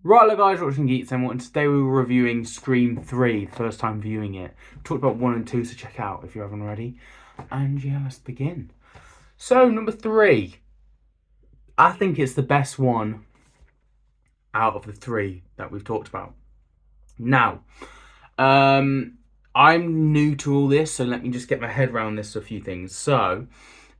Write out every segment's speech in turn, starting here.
Right, hello guys, watching Geeks and today we were reviewing Scream 3, first time viewing it. We talked about 1 and 2, so check out if you haven't already. And yeah, let's begin. So, number 3. I think it's the best one out of the 3 that we've talked about. Now, I'm new to all this, so let me just get my head around this a few things. So,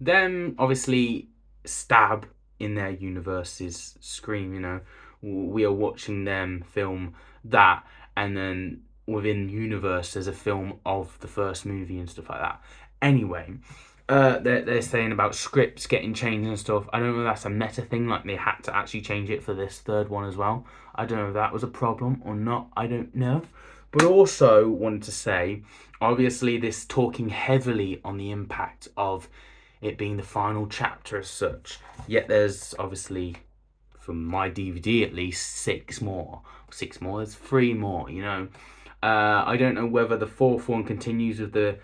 them obviously Stab in their universe is Scream, we are watching them film that, and then within universe there's a film of the first movie and stuff like that. Anyway, they're saying about scripts getting changed and stuff. I don't know if that's a meta thing, like they had to actually change it for this third one as well. I don't know if that was a problem or not. I don't know. But also wanted to say, obviously, this talking heavily on the impact of it being the final chapter as such. Yet there's obviously, from my DVD at least, six more. Six more. There's three more. I don't know whether the fourth one continues with a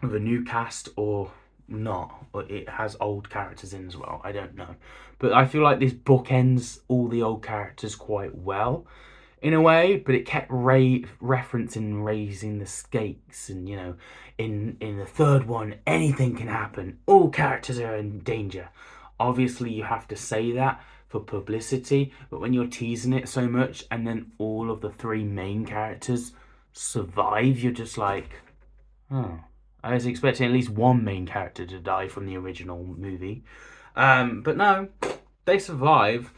new cast or not. Or it has old characters in as well. I don't know, but I feel like this bookends all the old characters quite well in a way, but it kept referencing raising the stakes, and in the third one, anything can happen. All characters are in danger. Obviously, you have to say that for publicity, but when you're teasing it so much, and then all of the three main characters survive, you're just like, oh. I was expecting at least one main character to die from the original movie, but no, they survive.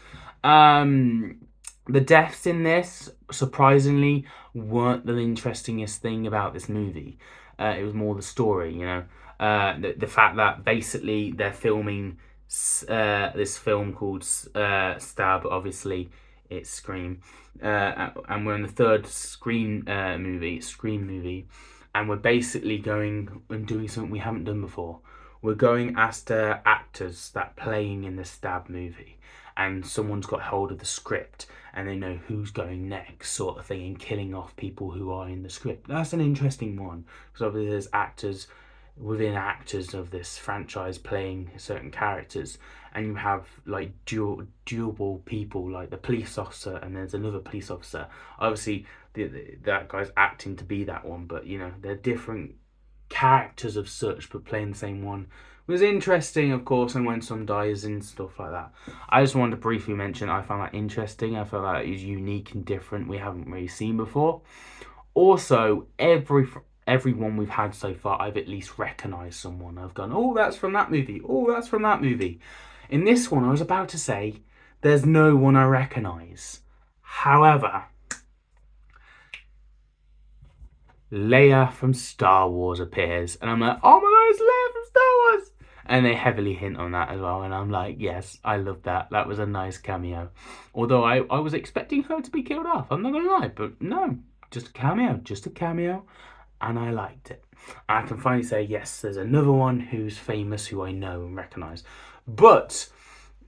Um, the deaths in this, surprisingly, weren't the interestingest thing about this movie. It was more the story, the fact that basically they're filming this film called Stab. Obviously, it's Scream, and we're in the third Scream movie, and we're basically going and doing something we haven't done before. We're going after actors that playing in the Stab movie, and someone's got hold of the script and they know who's going next, sort of thing, and killing off people who are in the script. That's an interesting one because obviously there's actors within actors of this franchise playing certain characters, and you have like dual people, like the police officer and there's another police officer. Obviously that guy's acting to be that one, but they're different characters of such, but playing the same one was interesting, of course. And when some dies and stuff like that, I just wanted to briefly mention I found that interesting. I felt like it was unique and different, we haven't really seen before. Also, everyone we've had so far, I've at least recognised someone. I've gone, oh, that's from that movie. Oh, that's from that movie. In this one, I was about to say, there's no one I recognise. However, Leia from Star Wars appears, and I'm like, oh my god, it's Leia from Star Wars! And they heavily hint on that as well, and I'm like, yes, I love that. That was a nice cameo. Although I was expecting her to be killed off, I'm not gonna lie, but no, just a cameo, and I liked it. I can finally say, yes, there's another one who's famous, who I know and recognise. But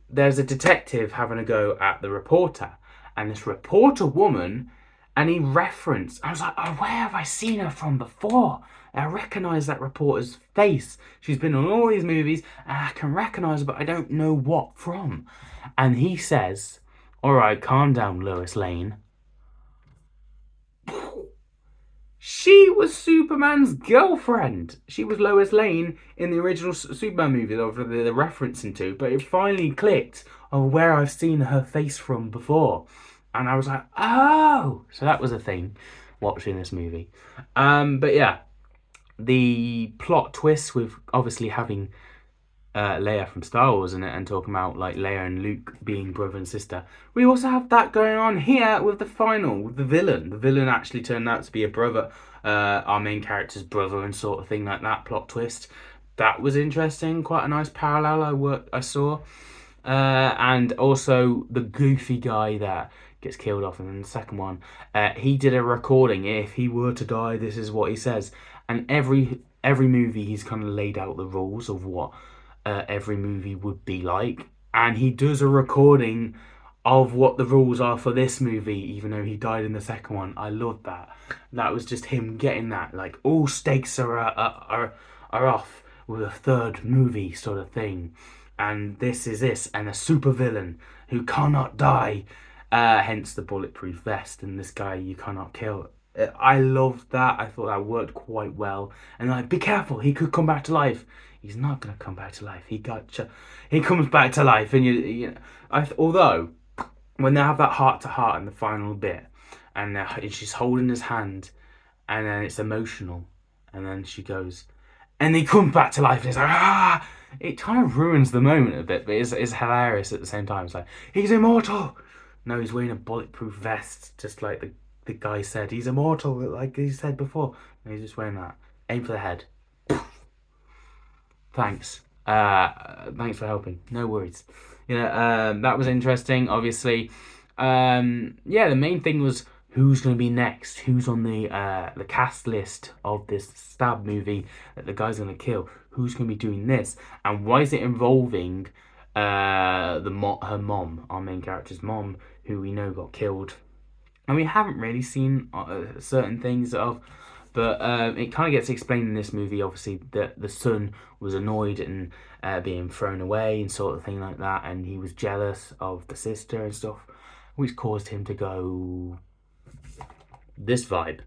there's a detective having a go at the reporter, and this reporter woman, and he referenced, I was like, oh, where have I seen her from before? I recognise that reporter's face. She's been on all these movies, and I can recognise her, but I don't know what from. And he says, all right, calm down, Lois Lane. She was Superman's girlfriend. She was Lois Lane in the original Superman movie that they're referencing to, but it finally clicked of where I've seen her face from before. And I was like, oh! So that was a thing watching this movie. But yeah, the plot twist with obviously having Leia from Star Wars in it and talking about like Leia and Luke being brother and sister. We also have that going on here with the final, with the villain. The villain actually turned out to be a brother, our main character's brother, and sort of thing like that. Plot twist. That was interesting. Quite a nice parallel I saw. And also the goofy guy that gets killed off in the second one. He did a recording. If he were to die, this is what he says. And every movie, he's kind of laid out the rules of what every movie would be like, and he does a recording of what the rules are for this movie, even though he died in the second one. I love that. That was just him getting that, like, all stakes are off with a third movie sort of thing. and this is this, and a supervillain who cannot die, hence the bulletproof vest, and this guy you cannot kill. I loved that. I thought that worked quite well. And like, be careful, he could come back to life. He's not gonna come back to life. He comes back to life, and you know, although when they have that heart to heart in the final bit, and she's holding his hand, and then it's emotional, and then she goes, and he comes back to life, and it's like, ah! It kind of ruins the moment a bit, but it's hilarious at the same time. It's like, he's immortal! No, he's wearing a bulletproof vest, just like the guy said. He's immortal, like he said before. And he's just wearing that. Aim for the head. Thanks. Thanks for helping. No worries. You know, that was interesting, obviously. Yeah, the main thing was who's going to be next, who's on the cast list of this stab movie that the guy's going to kill, who's going to be doing this, and why is it involving her mom, our main character's mom, who we know got killed, and we haven't really seen certain things of. But it kind of gets explained in this movie, obviously, that the son was annoyed and being thrown away and sort of thing like that, and he was jealous of the sister and stuff, which caused him to go this vibe.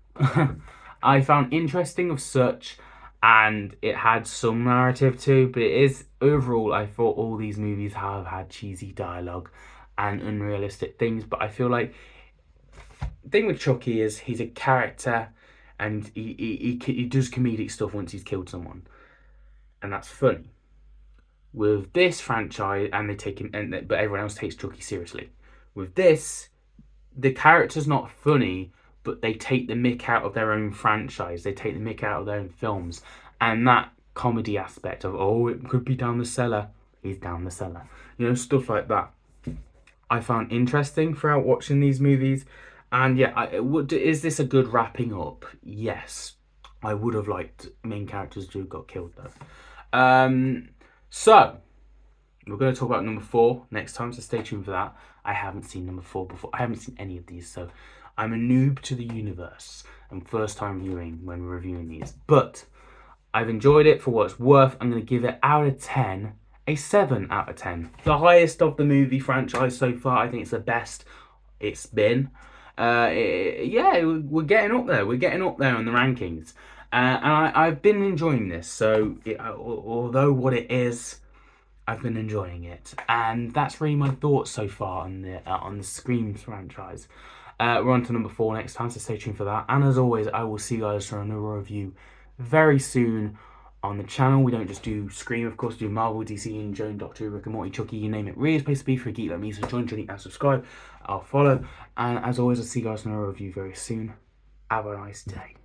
I found interesting of such, and it had some narrative too, but it is, overall, I thought all these movies have had cheesy dialogue and unrealistic things, but I feel like the thing with Chucky is he's a character, and he does comedic stuff once he's killed someone, and that's funny. With this franchise, and they take him, but everyone else takes Chucky seriously. With this, the character's not funny, but they take the mick out of their own franchise. They take the mick out of their own films, and that comedy aspect of, oh, it could be down the cellar, he's down the cellar, you know, stuff like that, I found interesting throughout watching these movies. And yeah, is this a good wrapping up? Yes. I would have liked main characters to have got killed though. So, we're going to talk about number 4 next time, so stay tuned for that. I haven't seen number 4 before. I haven't seen any of these, so I'm a noob to the universe and first time viewing when we're reviewing these. But I've enjoyed it for what it's worth. I'm going to give it out of 10, a 7 out of 10. The highest of the movie franchise so far. I think it's the best it's been. Yeah, we're getting up there. We're getting up there on the rankings, and I've been enjoying this. So, although what it is, I've been enjoying it, and that's really my thoughts so far on the Scream franchise. We're on to number 4 next time, so stay tuned for that. And as always, I will see you guys for another review very soon on the channel. We don't just do Scream, of course, we do Marvel, DC, and Joan, Doctor Who, Rick and Morty, Chucky, you name it. Really a place to be for a geek like me, so join, and subscribe. I'll follow. And as always, I'll see you guys in another review very soon. Have a nice day.